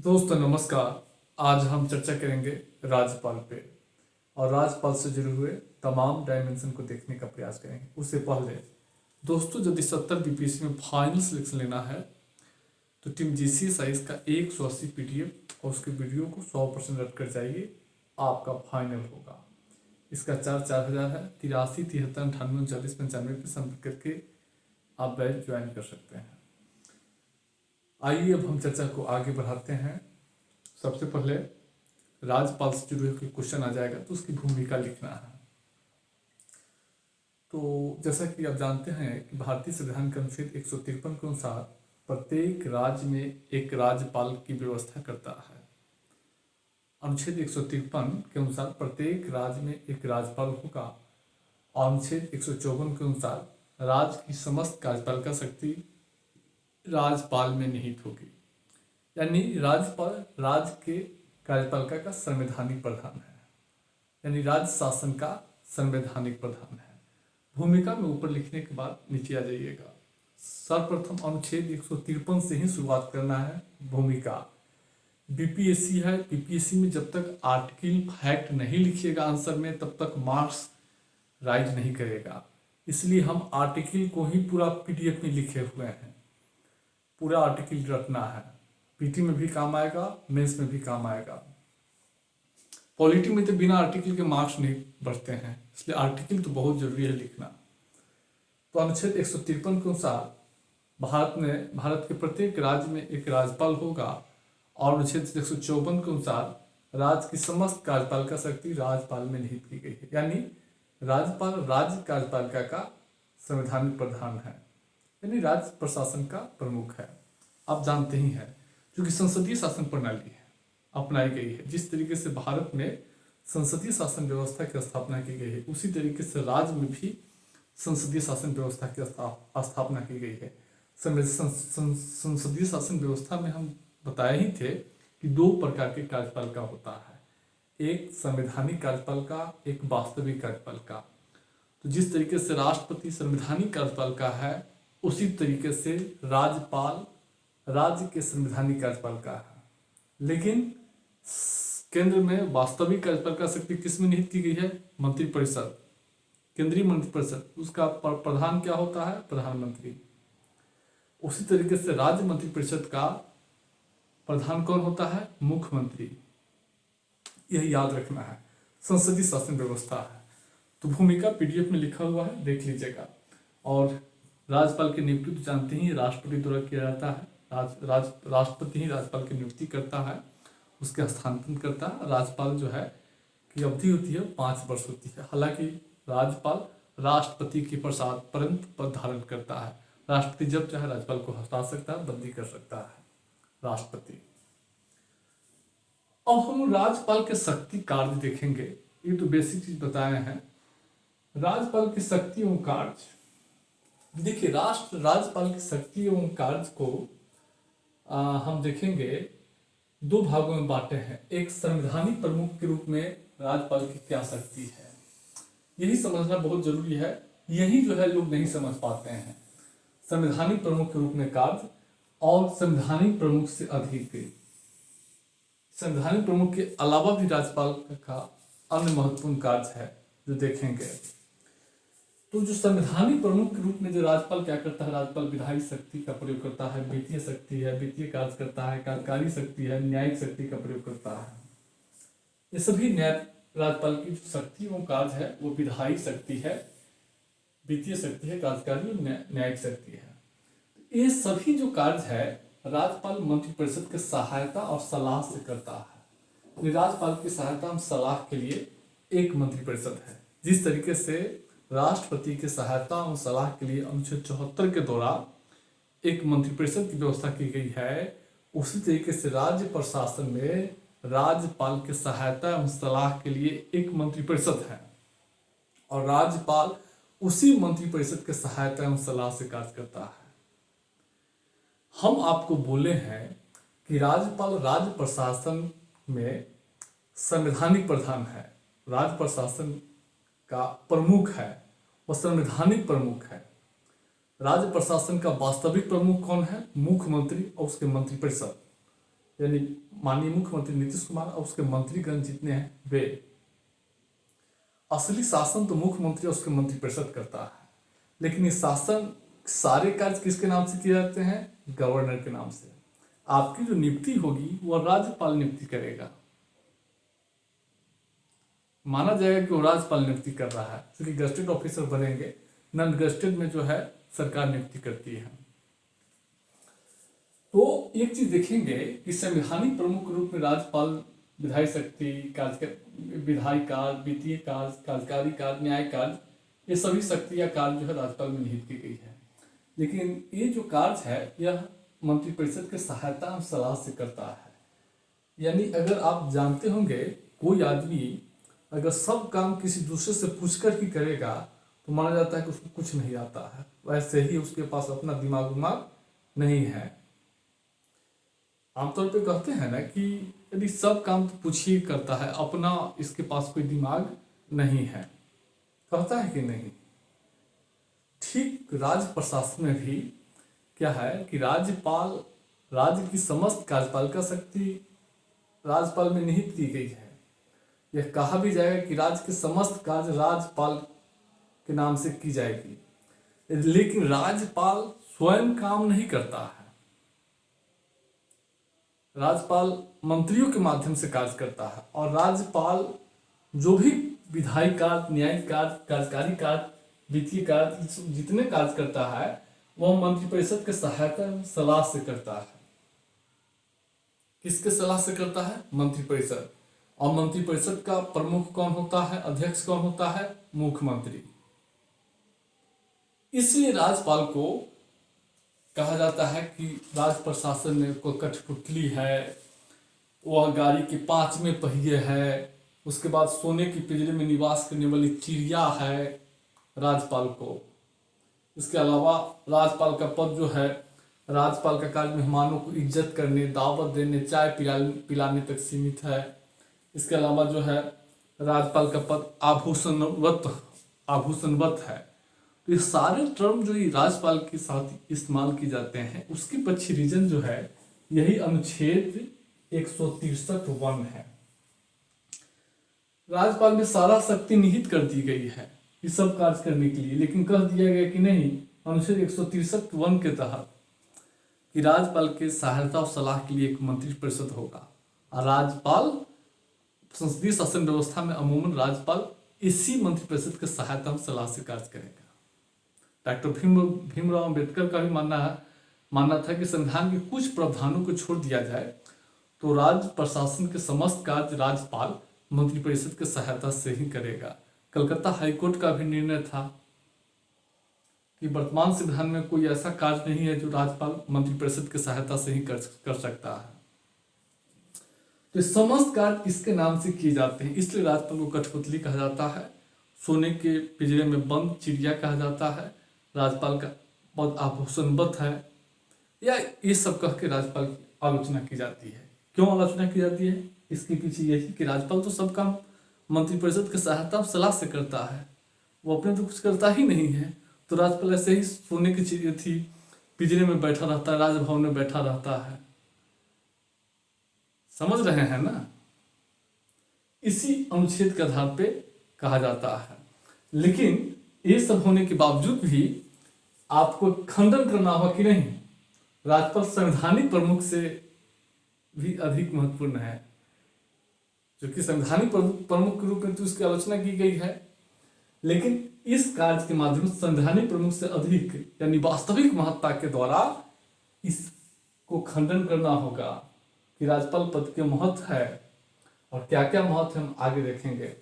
दोस्तों नमस्कार। आज हम चर्चा करेंगे राज्यपाल पे और राज्यपाल से जुड़े हुए तमाम डायमेंशन को देखने का प्रयास करेंगे। उससे पहले दोस्तों, यदि 70 बीपीएससी में फाइनल सिलेक्शन लेना है तो टीम जीसी साइज का 180 पीडीएफ और उसके वीडियो को 100% रट कर जाइए, आपका फाइनल होगा। इसका चार्ज 4000 है। 83 73 98 39 95 पे संपर्क करके आप बैच ज्वाइन कर सकते हैं। आइए अब हम चर्चा को आगे बढ़ाते हैं। सबसे पहले राज्यपाल से जुड़े हुए क्वेश्चन आ जाएगा तो उसकी भूमिका लिखना है। तो जैसा कि आप जानते हैं कि भारतीय संविधान के अनुच्छेद 153 के अनुसार प्रत्येक राज्य में एक राज्यपाल की व्यवस्था करता है। अनुच्छेद 153 के अनुसार प्रत्येक राज्य में एक राज्यपाल होगा और अनुच्छेद 154 के अनुसार राज्य की समस्त कार्यपालिका शक्ति राज्यपाल में निहित होगी। यानी राज्यपाल राज्य के कार्यपालिका का संवैधानिक प्रधान है, यानी राज्य शासन का संवैधानिक प्रधान है। भूमिका में ऊपर लिखने के बाद नीचे आ जाइएगा। सर्वप्रथम अनुच्छेद 153 से ही शुरुआत करना है। भूमिका बीपीएससी है। बीपीएससी में जब तक आर्टिकल फैक्ट नहीं लिखिएगा आंसर में, तब तक मार्क्स राइज नहीं करेगा। इसलिए हम आर्टिकल को ही पूरा पीडीएफ में लिखे हुए हैं। पूरा आर्टिकल रखना है। पीटी में भी काम आएगा, मेंस में भी काम आएगा। पॉलिटी में तो बिना आर्टिकल के मार्क्स नहीं बढ़ते हैं, इसलिए आर्टिकल तो बहुत जरूरी है लिखना। तो अनुच्छेद 153 के अनुसार भारत के प्रत्येक राज्य में एक राज्यपाल होगा और अनुच्छेद 154 के अनुसार राज्य की समस्त कार्यपालिका शक्ति राज्यपाल में निहित की गई है। यानी राज्यपाल राज्य कार्यपालिका का संवैधानिक प्रधान है, यानी राज्य प्रशासन का प्रमुख है। आप जानते ही हैं, क्योंकि संसदीय शासन प्रणाली है अपनाई गई है। जिस तरीके से भारत में संसदीय शासन व्यवस्था की स्थापना की गई है, उसी तरीके से राज्य में भी संसदीय शासन व्यवस्था की स्थापना की गई है। संसदीय शासन व्यवस्था में हम बताए ही थे कि दो प्रकार के कार्यपालिका होता है, एक संवैधानिक कार्यपालिका, एक वास्तविक कार्यपालिका। तो जिस तरीके से राष्ट्रपति संवैधानिक कार्यपालिका है, उसी तरीके से राज्यपाल राज्य के संवैधानिक कार्यपालिका है। लेकिन केंद्र में वास्तविक कार्यपालिका शक्ति किस में निहित की गई है? मंत्रिपरिषद, केंद्रीय मंत्रिपरिषद। उसका प्रधान क्या होता है? प्रधानमंत्री। उसी तरीके से राज्य मंत्रिपरिषद का प्रधान कौन होता है? मुख्यमंत्री। यह याद रखना है। संसदीय शासन व्यवस्था है। तो भूमिका पीडीएफ में लिखा हुआ है, देख लीजिएगा। और राज्यपाल की नियुक्ति तो जानते ही राष्ट्रपति द्वारा किया जाता है। राष्ट्रपति ही राज्यपाल की नियुक्ति करता है, उसके स्थानांतरण करता है। राज्यपाल जो है की अवधि होती है 5 वर्ष होती है। हालांकि राज्यपाल राष्ट्रपति के प्रसाद पर्यंत पद धारण करता है। राष्ट्रपति जब चाहे राज्यपाल को हटा सकता है, बदली कर सकता है राष्ट्रपति। अब हम राज्यपाल के शक्ति कार्य देखेंगे। ये तो बेसिक चीज बताए हैं। राज्यपाल की शक्ति एवं कार्य देखिए। राज्यपाल की शक्ति एवं कार्य को हम देखेंगे दो भागों में बांटे हैं। एक संवैधानिक प्रमुख के रूप में राज्यपाल की क्या शक्ति है, यही समझना बहुत जरूरी है। यही जो है लोग नहीं समझ पाते हैं। संवैधानिक प्रमुख के रूप में कार्य और संवैधानिक प्रमुख से अधिक। संवैधानिक प्रमुख के अलावा भी राज्यपाल का अन्य महत्वपूर्ण कार्य है जो देखेंगे। तो जो संवैधानिक प्रमुख के रूप में जो राज्यपाल क्या करता है? राज्यपाल विधायी शक्ति का प्रयोग करता है, वित्तीय शक्ति है, वित्तीय कार्य करता है, कार्यकारी शक्ति है, न्यायिक शक्ति का प्रयोग करता है। ये सभी राज्यपाल की जो शक्ति एवं कार्य है वो विधायी शक्ति है, वित्तीय शक्ति है, कार्यकारी और न्यायिक शक्ति है। ये सभी जो कार्य है राज्यपाल मंत्रिपरिषद के सहायता और सलाह से करता है। राज्यपाल की सहायता और सलाह के लिए एक मंत्रिपरिषद है। जिस तरीके से राष्ट्रपति की सहायता और सलाह के लिए अनुच्छेद 74 के दौरान एक मंत्रिपरिषद की व्यवस्था की गई है, उसी तरीके से राज्य प्रशासन में राज्यपाल की सहायता एवं सलाह के लिए एक मंत्रिपरिषद है और राज्यपाल उसी मंत्रिपरिषद के सहायता एवं सलाह से कार्य करता है। हम आपको बोले हैं कि राज्यपाल राज्य प्रशासन में संवैधानिक प्रधान है, राज्य प्रशासन का प्रमुख है, वह संवैधानिक प्रमुख है। राज्य प्रशासन का वास्तविक प्रमुख कौन है? मुख्यमंत्री और उसके मंत्रिपरिषद। यानी माननीय मुख्यमंत्री नीतीश कुमार और उसके मंत्रीगण जितने हैं वे। असली शासन तो मुख्यमंत्री और उसके मंत्रिपरिषद करता है, लेकिन ये शासन सारे कार्य किसके नाम से किए जाते हैं? गवर्नर के नाम से। आपकी जो नियुक्ति होगी वह राज्यपाल नियुक्ति करेगा। माना जाएगा कि वो राज्यपाल नियुक्ति कर रहा है, क्योंकि गजटेड ऑफिसर बनेंगे, नॉन गजटेड में जो है सरकार नियुक्ति करती है। तो एक चीज देखेंगे कि संवैधानिक प्रमुख के रूप में राज्यपाल विधायी शक्ति, विधायी कार्य, वित्तीय कार्य, कार्यकारी कार्य, न्याय कार्य, ये सभी शक्ति या कार्य जो है राज्यपाल में निहित की गई है। लेकिन ये जो कार्य है यह मंत्रिपरिषद के सहायता और सलाह से करता है। यानी अगर आप जानते होंगे कोई आदमी अगर सब काम किसी दूसरे से पूछकर ही करेगा तो माना जाता है कि उसको कुछ नहीं आता है। वैसे ही उसके पास अपना दिमाग नहीं है। आमतौर पे कहते हैं ना कि यदि सब काम तो पूछिए करता है, अपना इसके पास कोई दिमाग नहीं है, कहता है कि नहीं। ठीक राज्य प्रशासन में भी क्या है कि राज्यपाल, राज्य की समस्त कार्यपालिका शक्ति राज्यपाल में निहित की गई है। यह कहा भी जाएगा कि राज्य के समस्त कार्य राज्यपाल के नाम से की जाएगी, लेकिन राज्यपाल स्वयं काम नहीं करता है। राज्यपाल मंत्रियों के माध्यम से कार्य करता है, और राज्यपाल जो भी विधायी कार्य, न्यायिक कार्य, कार्यकारी कार्य, वित्तीय कार्य, जितने कार्य करता है वह मंत्रिपरिषद के सहायता सलाह से करता है। किसके सलाह से करता है? मंत्रिपरिषद। और मंत्रिपरिषद का प्रमुख कौन होता है? अध्यक्ष कौन होता है? मुख्यमंत्री। इसलिए राज्यपाल को कहा जाता है कि राज्य प्रशासन में कोई कठपुतली है, वह गाड़ी के 5वें पहिए है, उसके बाद सोने की पिंजरे में निवास करने वाली चिड़िया है राज्यपाल को। इसके अलावा राज्यपाल का पद जो है, राज्यपाल का कार्य मेहमानों को इज्जत करने, दावत देने, चाय पिलाने तक सीमित है। इसके अलावा जो है राज्यपाल का पद आभूषणवत है। तो ये सारे टर्म जो ये राज्यपाल के साथ इस्तेमाल किए जाते हैं, उसके पीछे रीजन जो है यही अनुच्छेद 163(1) है। राज्यपाल में सारा शक्ति निहित कर दी गई है ये सब कार्य करने के लिए, लेकिन कह दिया गया कि नहीं, अनुच्छेद 163(1) के तहत कि राज्यपाल के सहायता और सलाह के लिए एक मंत्रिपरिषद होगा। और राज्यपाल संसदीय शासन व्यवस्था में अमूमन राज्यपाल इसी मंत्रिपरिषद के सहायता और सलाह से कार्य करेगा। डॉक्टर भीमराव अम्बेडकर का भी मानना था कि संविधान के कुछ प्रावधानों को छोड़ दिया जाए तो राज्य प्रशासन के समस्त कार्य राज्यपाल मंत्रिपरिषद के सहायता से ही करेगा। कलकत्ता हाईकोर्ट का भी निर्णय था कि वर्तमान संविधान में कोई ऐसा कार्य नहीं है जो राज्यपाल मंत्रिपरिषद के सहायता से ही कर सकता है। तो समस्त कार्य इसके नाम से किए जाते हैं, इसलिए राज्यपाल को कठपुतली कहा जाता है, सोने के पिंजरे में बंद चिड़िया कहा जाता है, राज्यपाल का पद आभूषणवत है, या ये सब कह के राज्यपाल की आलोचना की जाती है। क्यों आलोचना की जाती है? इसके पीछे यही कि राज्यपाल तो सब काम मंत्रिपरिषद के सहायता और सलाह से करता है, वो अपने तो कुछ करता ही नहीं है। तो राज्यपाल ऐसे ही सोने की चिड़िया थी, पिंजरे में बैठा रहता है, राजभवन में बैठा रहता है। समझ रहे हैं ना? इसी अनुच्छेद के आधार पे कहा जाता है। लेकिन ये सब होने के बावजूद भी आपको खंडन करना होगा कि नहीं, राज्यपाल संवैधानिक प्रमुख से भी अधिक महत्वपूर्ण है, जो कि संवैधानिक प्रमुख के रूप में तो उसकी आलोचना की गई है, लेकिन इस कार्य के माध्यम से संवैधानिक प्रमुख से अधिक यानी वास्तविक महत्ता के द्वारा इसको खंडन करना होगा कि राज्यपाल पद के महत्व है, और क्या क्या महत्व हम आगे देखेंगे।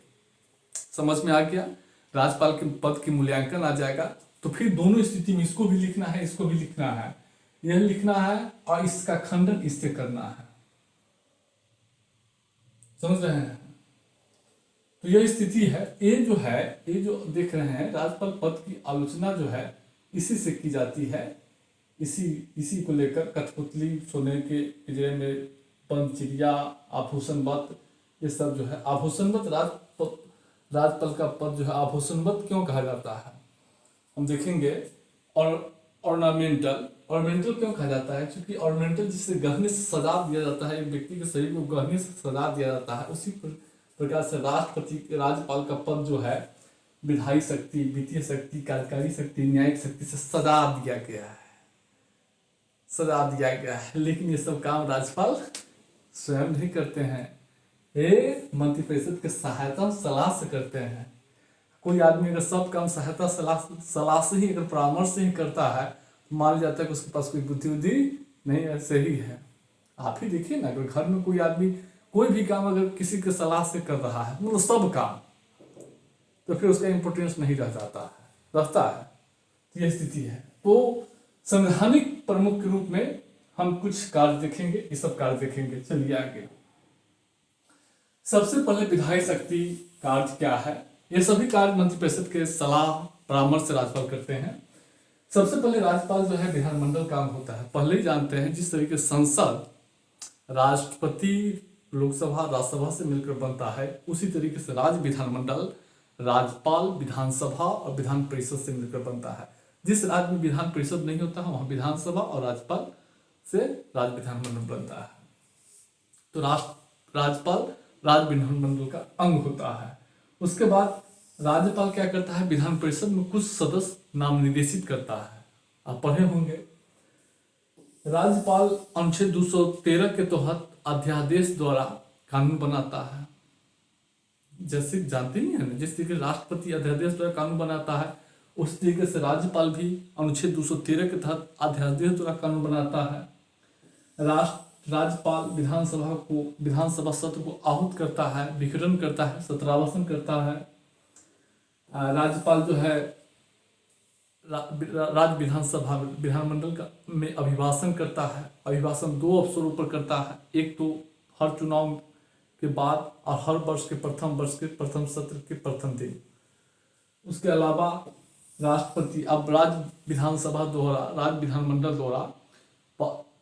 समझ में आ गया? राज्यपाल के पद की मूल्यांकन आ जाएगा तो फिर दोनों स्थिति में इसको भी लिखना है, इसको भी लिखना है, यह लिखना है और इसका खंडन इससे करना है। समझ रहे हैं? तो यह स्थिति है। ये जो देख रहे हैं, राज्यपाल पद की आलोचना जो है इसी से की जाती है, इसी को लेकर कठपुतली, सोने के पिंजरे में बंद चिड़िया, आभूषणवत, ये सब जो है आभूषणवत राज्यपाल का पद जो है आभूषणवत क्यों कहा जाता है हम देखेंगे। और ऑर्नामेंटल क्यों कहा जाता है? क्योंकि ऑर्नामेंटल जिससे गहने से सजा दिया जाता है, एक व्यक्ति के शरीर को गहने से सजा दिया जाता है, उसी प्रकार से राष्ट्रपति राज्यपाल का पद जो है विधायी शक्ति, वित्तीय शक्ति, कार्यकारी शक्ति, न्यायिक शक्ति से सजा दिया गया है, सजा दिया गया है। लेकिन ये सब काम राज्यपाल स्वयं नहीं करते हैं, ये मंत्रिपरिषद के सहायता सलाह से करते हैं। कोई आदमी अगर सब काम सहायता सलाह से ही, अगर परामर्श से ही करता है, तो मान जाता है कि उसके पास कोई बुद्धि नहीं है, सही है। आप ही देखिए ना, अगर घर में कोई आदमी कोई भी काम अगर किसी के सलाह से कर रहा है, मतलब सब काम, तो फिर उसका इम्पोर्टेंस नहीं रह जाता है, रहता है। तो यह स्थिति है। तो संवैधानिक प्रमुख के रूप में हम कुछ कार्य देखेंगे, ये सब कार्य देखेंगे। चलिए आगे। सबसे पहले विधायी शक्ति कार्य क्या है? ये सभी कार्य मंत्रिपरिषद के सलाह परामर्श से राज्यपाल करते हैं। सबसे पहले राज्यपाल जो है विधानमंडल काम होता है। पहले ही जानते हैं जिस तरीके संसद राष्ट्रपति, लोकसभा, राज्यसभा से मिलकर बनता है, उसी तरीके से राज्य विधानमंडल राज्यपाल, विधानसभा और विधान परिषद से मिलकर बनता है। जिस राज्य में विधान परिषद नहीं होता है, वहाँ विधानसभा और राज्यपाल से राज्य विधानमंडल बनता है। तो राज्यपाल राज्य विधानमंडल का अंग होता है। उसके बाद राज्यपाल क्या करता है? विधान परिषद में कुछ सदस्य नाम निर्देशित करता है। आप पढ़े होंगे, राज्यपाल अनुच्छेद 213 के तहत अध्यादेश द्वारा कानून बनाता है। जैसे जानते ही हैं, जिस तरीके राष्ट्रपति अध्यादेश द्वारा कानून बनाता है, उस तरीके से राज्यपाल भी अनुच्छेद 213 के तहत अध्यादेश द्वारा कानून बनाता है। राज्यपाल विधानसभा सत्र को आहूत करता है, विघटन करता है, सत्रावसान करता है। राज्यपाल जो है राज्य विधानसभा विधानमंडल का में अभिभाषण करता है। अभिभाषण दो अवसरों पर करता है, एक तो हर चुनाव के बाद और हर वर्ष के प्रथम सत्र के प्रथम दिन। उसके अलावा राष्ट्रपति अब राज्य विधानसभा द्वारा, राज्य विधानमंडल द्वारा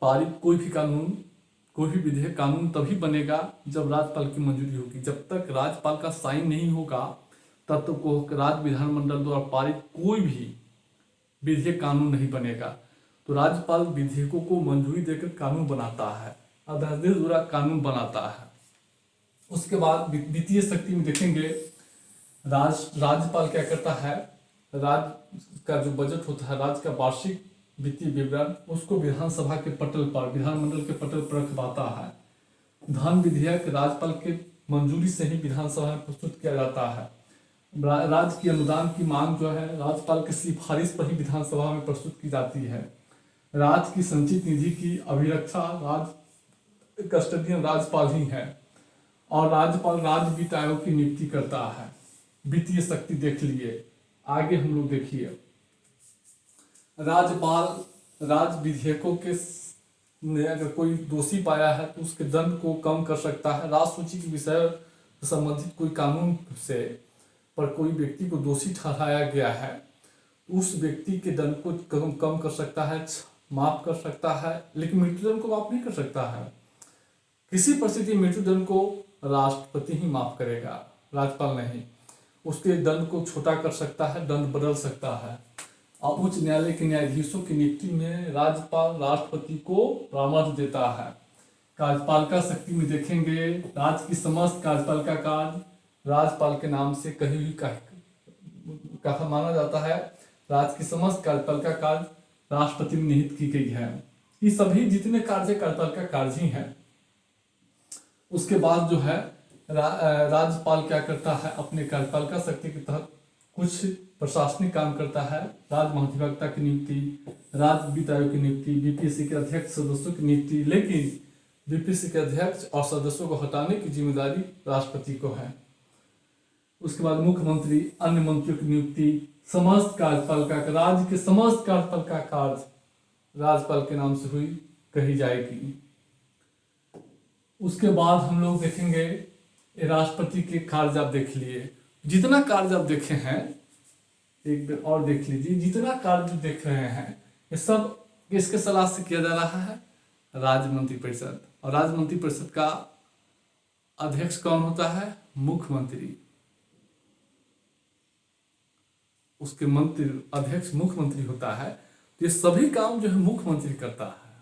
पारित कोई भी कानून, कोई भी विधेयक कानून तभी बनेगा जब राज्यपाल की मंजूरी होगी। जब तक राज्यपाल का साइन नहीं होगा तब तक को राज्य विधानमंडल द्वारा पारित कोई भी विधेयक कानून नहीं बनेगा। तो राज्यपाल विधेयकों को मंजूरी देकर कानून बनाता है, अध्यादेश द्वारा कानून बनाता है। उसके बाद वित्तीय शक्ति में देखेंगे, राज्यपाल क्या करता है? राज्य का जो बजट होता है, राज्य का वार्षिक वित्तीय विवरण, उसको विधानसभा के पटल पर, विधानमंडल के पटल पर रखवाता है। धन विधेयक राज्यपाल के मंजूरी से ही विधानसभा में प्रस्तुत किया जाता है। राज्य की अनुदान की मांग जो है राज्यपाल की सिफारिश पर ही विधानसभा में प्रस्तुत की जाती है। राज्य की संचित निधि की अभिरक्षा राज्य कस्टोडियन राज्यपाल ही है। और राज्यपाल राज्य वित्त आयोग की नियुक्ति करता है। वित्तीय शक्ति देख लिए। आगे हम लोग देखिए, राज्यपाल राज्य विधेयकों के अगर कोई दोषी पाया है तो उसके दंड को कम कर सकता है। राज्य सूची के विषय संबंधित कोई कानून से पर कोई व्यक्ति को दोषी ठहराया गया है, उस व्यक्ति के दंड को कम कर सकता है, माफ कर सकता है, लेकिन मृत्युदंड को माफ नहीं कर सकता है। किसी परिस्थिति मृत्युदंड को राष्ट्रपति ही माफ करेगा, राज्यपाल नहीं। उसके दंड को छोटा कर सकता है, दंड बदल सकता है। और उच्च न्यायालय के न्यायाधीशों की नियुक्ति में राज्यपाल राष्ट्रपति को परामर्श देता है। कार्यपालिका शक्ति में देखेंगे, राज्य की समस्त कार्यपालिका कार्य राज्यपाल के नाम से कहीं भी कहा माना जाता है। राज्य की समस्त कार्यपालिका कार्य राष्ट्रपति में निहित की गई है। ये सभी जितने कार्य कार्यपालिका कार्य ही हैं। उसके बाद जो है राज्यपाल क्या करता है? अपने कार्यपालिका शक्ति के तहत कुछ प्रशासनिक काम करता है। राज्य महाधिवक्ता की नियुक्ति, राज्य वित्त आयोग की नियुक्ति, बीपीएससी के अध्यक्ष सदस्यों की नियुक्ति, लेकिन बीपीएससी के अध्यक्ष और सदस्यों को हटाने की जिम्मेदारी राष्ट्रपति को है। उसके बाद मुख्यमंत्री, अन्य मंत्रियों की नियुक्ति, समस्त कार्यपालिका, राज्य के समस्त कार्यपालिका कार्य राज्यपाल के नाम से हुई कही जाएगी। उसके बाद हम लोग देखेंगे राष्ट्रपति के कार्य आप देख लिए। जितना कार्य आप देखे हैं एक बार और देख लीजिए। जितना कार्य देख रहे हैं ये सब किसके सलाह से किया जा रहा है? राज्य मंत्रिपरिषद। और राज्य मंत्रिपरिषद का अध्यक्ष कौन होता है? मुख्यमंत्री। उसके मंत्री अध्यक्ष मुख्यमंत्री होता है। तो ये सभी काम जो है मुख्यमंत्री करता है,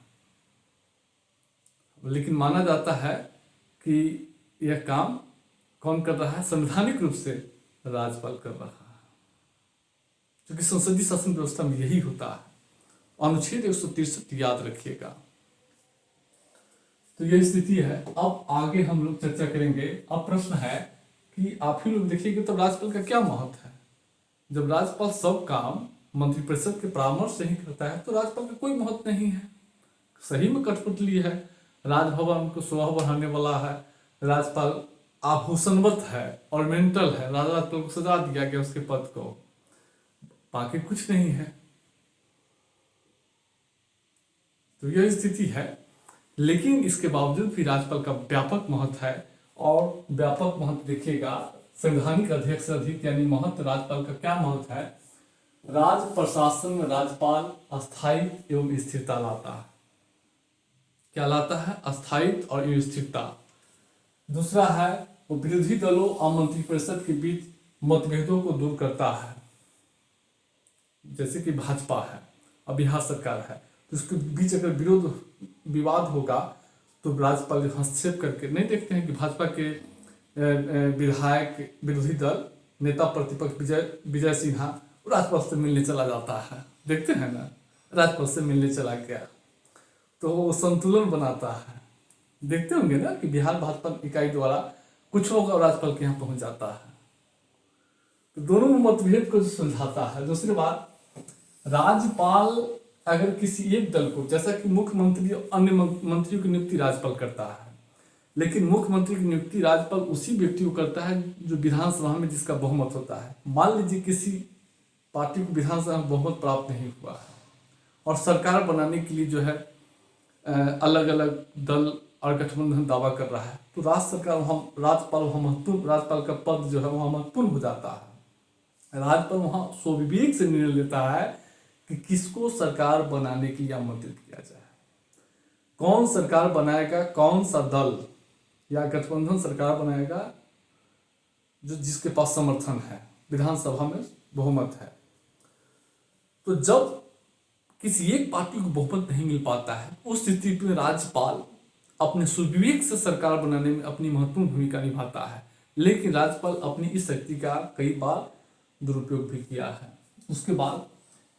लेकिन माना जाता है कि यह काम कौन कर रहा है? संवैधानिक रूप से राज्यपाल कर रहा है, क्योंकि संसदीय शासन व्यवस्था में यही होता है। अनुच्छेद 163 याद रखिएगा। तो यह स्थिति है। अब आगे हम लोग चर्चा करेंगे। अब प्रश्न है कि आप ही लोग देखिएगा, तो राज्यपाल का क्या महत्व है? जब राज्यपाल सब काम मंत्रिपरिषद के परामर्श से ही करता है तो राज्यपाल का कोई महत्व नहीं है। सही में कठपुतली है, राजभवन को शोभा बढ़ाने वाला है, राज्यपाल आभूषणवत है, ऑर्नामेंटल है, राज्यपाल को सजा दिया गया उसके पद को, बाकी कुछ नहीं है। तो यह स्थिति है। लेकिन इसके बावजूद भी राज्यपाल का व्यापक महत्व है, और व्यापक महत्व देखिएगा, संवैधानिक अध्यक्ष से अधिक यानी महत्व राज्यपाल का क्या महत्व है? राज्य प्रशासन में राज्यपाल अस्थायी एवं स्थिरता लाता है। क्या लाता है? अस्थायित्व और स्थिरता। दूसरा है वो विरोधी दलों और मंत्रिपरिषद के बीच मतभेदों को दूर करता है। जैसे कि भाजपा है और बिहार सरकार है, तो उसके बीच अगर विरोध विवाद होगा तो राज्यपाल हस्तक्षेप करके, नहीं देखते हैं कि भाजपा के विधायक विरोधी दल नेता प्रतिपक्ष विजय सिन्हा राज्यपाल से मिलने चला जाता है, देखते हैं ना, राज्यपाल से मिलने चला गया तो वो संतुलन बनाता है। देखते होंगे ना कि बिहार भाजपा इकाई द्वारा कुछ लोग और राज्यपाल के यहाँ पहुंच जाता है, तो दोनों में मतभेद को सुलझाता है। दूसरी बात, राज्यपाल अगर किसी एक दल को, जैसा कि मुख्यमंत्री अन्य मंत्रियों की नियुक्ति राज्यपाल करता है, लेकिन मुख्यमंत्री की नियुक्ति राज्यपाल उसी व्यक्ति को करता है जो विधानसभा में जिसका बहुमत होता है। मान लीजिए किसी पार्टी को विधानसभा में बहुमत प्राप्त नहीं हुआ है और सरकार बनाने के लिए जो है अलग अलग दल और गठबंधन दावा कर रहा है, तो राज्य सरकार राज्यपाल का पद जो है वहाँ महत्वपूर्ण हो जाता है। राज्यपाल वहाँ स्वविवेक से निर्णय लेता है कि किसको सरकार बनाने के लिए आमंत्रित किया जाए, कौन सरकार बनाएगा, कौन सा दल या गठबंधन सरकार बनाएगा जो जिसके पास समर्थन है, विधानसभा में बहुमत है। तो जब किसी एक पार्टी को बहुमत नहीं मिल पाता है, उस स्थिति में राज्यपाल अपने सुविवेक से सरकार बनाने में अपनी महत्वपूर्ण भूमिका निभाता है। लेकिन राज्यपाल अपनी इस शक्ति का कई बार दुरुपयोग भी किया है। उसके बाद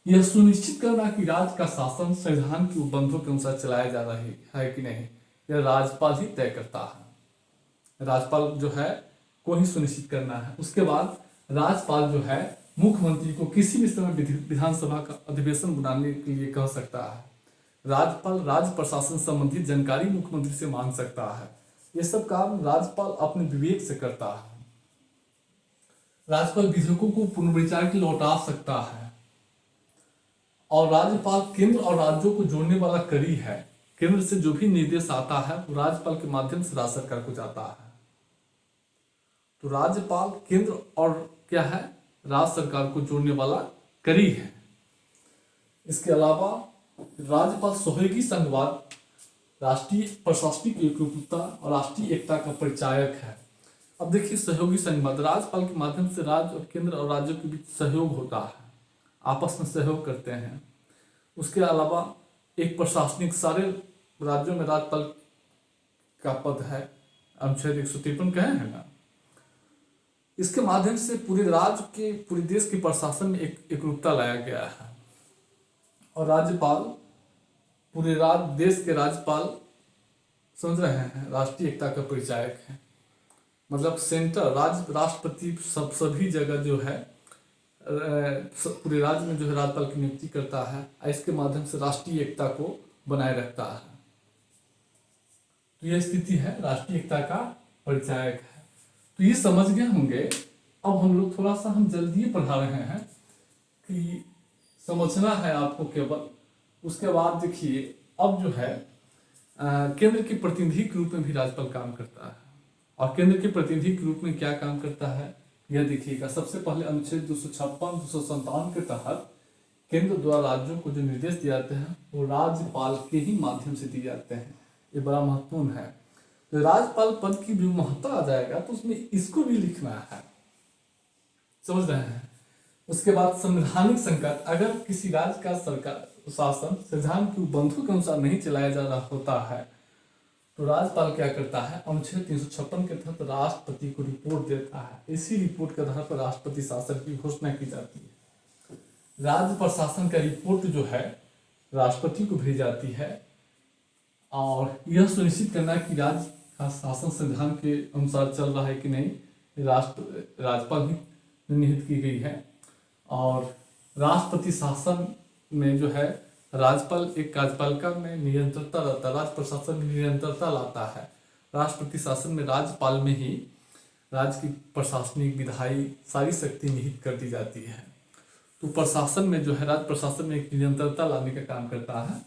यह सुनिश्चित करना कि राज्य का शासन संविधान के उपबंधों के अनुसार चलाया जा रहा है कि नहीं, यह राज्यपाल ही तय करता है। राज्यपाल जो है को ही सुनिश्चित करना है। उसके बाद राज्यपाल जो है मुख्यमंत्री को किसी भी समय विधानसभा का अधिवेशन बुलाने के लिए कह सकता है। राज्यपाल राज्य प्रशासन संबंधी जानकारी मुख्यमंत्री से मांग सकता है। ये सब काम राज्यपाल अपने विवेक से करता है। राज्यपाल विधेयकों को पुनर्विचार के लौटा सकता है, और राज्यपाल केंद्र और राज्यों को जोड़ने वाला कड़ी है। केंद्र से जो भी निर्देश आता है वो राज्यपाल के माध्यम से राज्य सरकार को जाता है। तो राज्यपाल केंद्र और क्या है, राज्य सरकार को जोड़ने वाला कड़ी है। इसके अलावा राज्यपाल सहयोगी संघवाद, राष्ट्रीय प्रशासनिक एकरूपता और राष्ट्रीय एकता का परिचायक है। अब देखिए, सहयोगी संघवाद, राज्यपाल के माध्यम से राज्य और केंद्र और राज्यों के बीच सहयोग होता है, आपस में सहयोग करते हैं। उसके अलावा एक प्रशासनिक, सारे राज्यों में राज्यपाल का पद है, अनुच्छेद 153 कहे हैं ना। इसके माध्यम से पूरे राज्य के, पूरे देश के प्रशासन में एक एकरूपता लाया गया है। और राज्यपाल पूरे देश के राज्यपाल, समझ रहे हैं, राष्ट्रीय एकता का परिचायक है। मतलब सेंटर, राष्ट्रपति सभी जगह जो है पूरे राज्य में जो है राज्यपाल की नियुक्ति करता है, इसके माध्यम से राष्ट्रीय एकता को बनाए रखता है। तो यह स्थिति है, राष्ट्रीय एकता का परिचायक है। तो ये समझ गए होंगे। अब हम लोग थोड़ा सा हम जल्दी पढ़ा रहे हैं कि समझना है आपको केवल। उसके बाद देखिए, अब जो है केंद्र के प्रतिनिधि के रूप में भी राज्यपाल काम करता है। और केंद्र के प्रतिनिधि के रूप में क्या काम करता है यह देखिएगा। सबसे पहले अनुच्छेद 256, 257 के तहत केंद्र द्वारा राज्यों को जो निर्देश दिए जाते हैं वो राज्यपाल के ही माध्यम से दिए जाते हैं। ये बड़ा महत्वपूर्ण है। तो राज्यपाल पद की भी महत्ता आ जाएगा तो उसमें इसको भी लिखना है, समझ रहे हैं। उसके बाद संवैधानिक संकट, अगर किसी राज्य का सरकार शासन संविधान के बंधुओं के अनुसार नहीं चलाया जा रहा होता है तो राज्यपाल क्या करता है, अनुच्छेद 356 के तहत राष्ट्रपति को रिपोर्ट देता है। इसी रिपोर्ट के आधार पर राष्ट्रपति शासन की घोषणा की जाती है। राज्य प्रशासन का रिपोर्ट जो है राष्ट्रपति को भेजी जाती है और यह सुनिश्चित करना कि राज्य का शासन संविधान के अनुसार चल रहा है कि नहीं, राज्यपाल ही निहित की गई है। और राष्ट्रपति शासन में जो है राज्यपाल एक कार्यपालिका में निरंतरता लाता है, राज्य प्रशासन में निरंतरता लाता है। राष्ट्रपति शासन में राज्यपाल में ही राज्य की प्रशासनिक विधायी सारी शक्ति निहित कर दी जाती है। तो प्रशासन में जो है राज्य प्रशासन में एक निरंतरता लाने का काम करता है।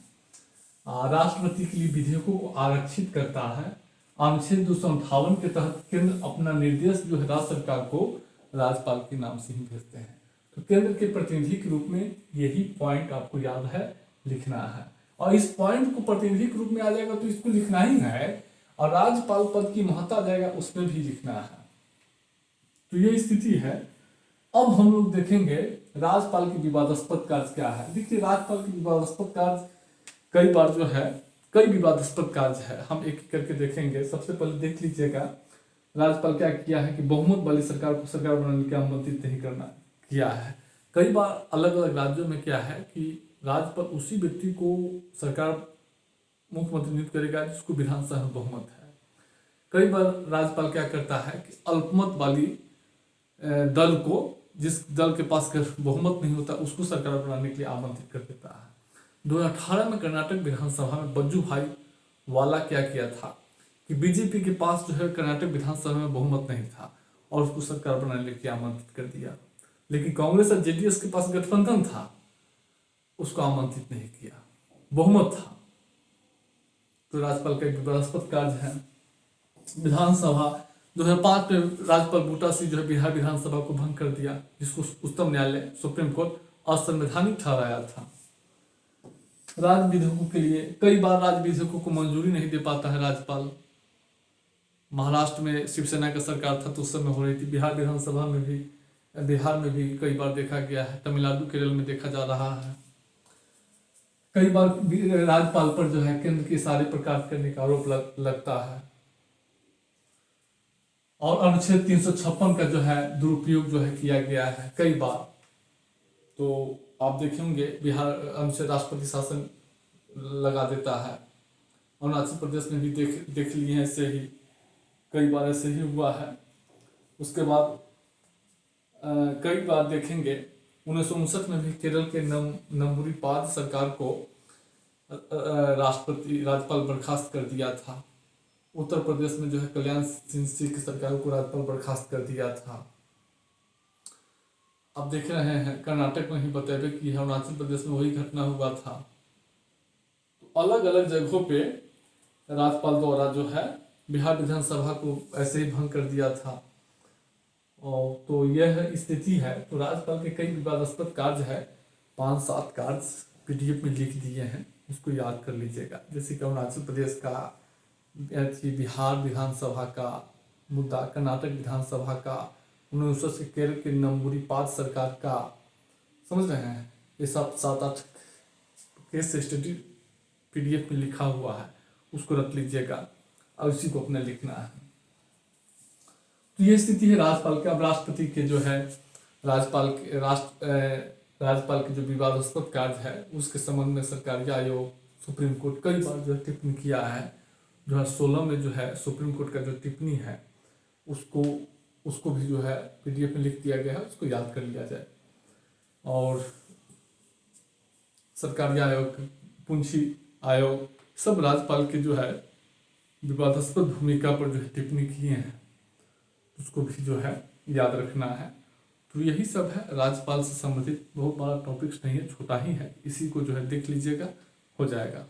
राष्ट्रपति के लिए विधेयकों को आरक्षित करता है। अनुच्छेद 258 के तहत केंद्र अपना निर्देश जो है राज्य सरकार को राज्यपाल के नाम से ही भेजते हैं। तो केंद्र के प्रतिनिधि के रूप में यही पॉइंट आपको याद है, लिखना है। और इस पॉइंट को प्रतिनिधि के रूप में आ जाएगा तो इसको लिखना ही है, और राज्यपाल पद की महत्ता आ जाएगा उसमें भी लिखना है। तो ये स्थिति है। अब हम लोग देखेंगे राज्यपाल के विवादास्पद कार्य क्या है। देखिए राज्यपाल के विवादास्पद कार्य कई बार जो है कई विवादास्पद कार्य है, हम एक एक करके देखेंगे। सबसे पहले देख लीजिएगा राज्यपाल क्या किया है कि बहुमत वाली सरकार को सरकार बनाने की आमंत्रित नहीं करना किया है। कई बार अलग अलग राज्यों में क्या है कि राज्यपाल उसी व्यक्ति को सरकार मुख्यमंत्री नियुक्त करेगा जिसको विधानसभा में बहुमत है। कई बार राज्यपाल क्या करता है कि अल्पमत वाली दल को, जिस दल के पास बहुमत नहीं होता उसको सरकार बनाने के लिए आमंत्रित कर देता है। 2018 में कर्नाटक विधानसभा में बज्जू भाई वाला क्या किया था कि बीजेपी के पास जो है कर्नाटक विधानसभा में बहुमत नहीं था और उसको सरकार बनाने के लिए आमंत्रित कर दिया। लेकिन कांग्रेस और जेडीएस के पास गठबंधन था, उसको आमंत्रित नहीं किया, बहुमत था। तो राज्यपाल का एक विवादास्पद कार्य है। विधानसभा 2005 में राज्यपाल बूटा सिंह जो है बिहार विधानसभा को भंग कर दिया, जिसको उच्चतम न्यायालय सुप्रीम कोर्ट असंवैधानिक ठहराया था। राज्य विधेयकों के लिए कई बार राज्य विधेयकों को मंजूरी नहीं दे पाता है राज्यपाल। महाराष्ट्र में शिवसेना का सरकार था तो उस समय हो रही थी। बिहार विधानसभा में भी, बिहार में भी कई बार देखा गया है। तमिलनाडु केरल में देखा जा रहा है। कई बार राज्यपाल पर जो है केंद्र के सारे प्रकार करने का आरोप लगता है। और अनुच्छेद 356 का जो है दुरुपयोग जो है किया गया है कई बार। तो आप देखेंगे बिहार अनुच्छेद राष्ट्रपति शासन लगा देता है। अरुणाचल प्रदेश में भी देख लिए हैं, ऐसे ही कई बार ऐसे ही हुआ है। उसके बाद कई बार देखेंगे 1959 में भी केरल के नंबूरीपाद सरकार को राज्यपाल बर्खास्त कर दिया था। उत्तर प्रदेश में जो है कल्याण सिंह की सरकार को राज्यपाल बर्खास्त कर दिया था। अब देख रहे हैं कर्नाटक में ही बतेबे कि अरुणाचल प्रदेश में वही घटना हुआ था। तो अलग अलग जगहों पे राज्यपाल द्वारा जो है बिहार विधानसभा को ऐसे ही भंग कर दिया था। और तो यह स्थिति है। तो राज्यपाल के कई विवादास्पद कार्य है, 5-7 कार्य पीडीएफ में लिख दिए हैं, उसको याद कर लीजिएगा। जैसे कि अरुणाचल प्रदेश का, बिहार विधानसभा का मुद्दा, कर्नाटक विधानसभा का, 1900 से केरल के नंबूरीपाद सरकार का, समझ रहे हैं। ये सब 7-8 केस स्टडी पीडीएफ में लिखा हुआ है, उसको रख लीजिएगा और उसी को अपने लिखना है। तो ये स्थिति है राज्यपाल का। अब राष्ट्रपति के जो है राज्यपाल के जो विवादास्पद कार्य है उसके संबंध में सरकारी आयोग, सुप्रीम कोर्ट कई बार जो टिप्पणी किया है। 2016 में जो है सुप्रीम कोर्ट का जो टिप्पणी है उसको भी जो है पीडीएफ में लिख दिया गया है, उसको याद कर लिया जाए। और सरकारी आयोग, पूंछी आयोग, सब राज्यपाल के जो है विवादास्पद भूमिका पर जो है टिप्पणी किए हैं, उसको भी जो है याद रखना है। तो यही सब है राज्यपाल से संबंधित। बहुत बड़ा टॉपिक्स नहीं है, छोटा ही है, इसी को जो है देख लीजिएगा, हो जाएगा।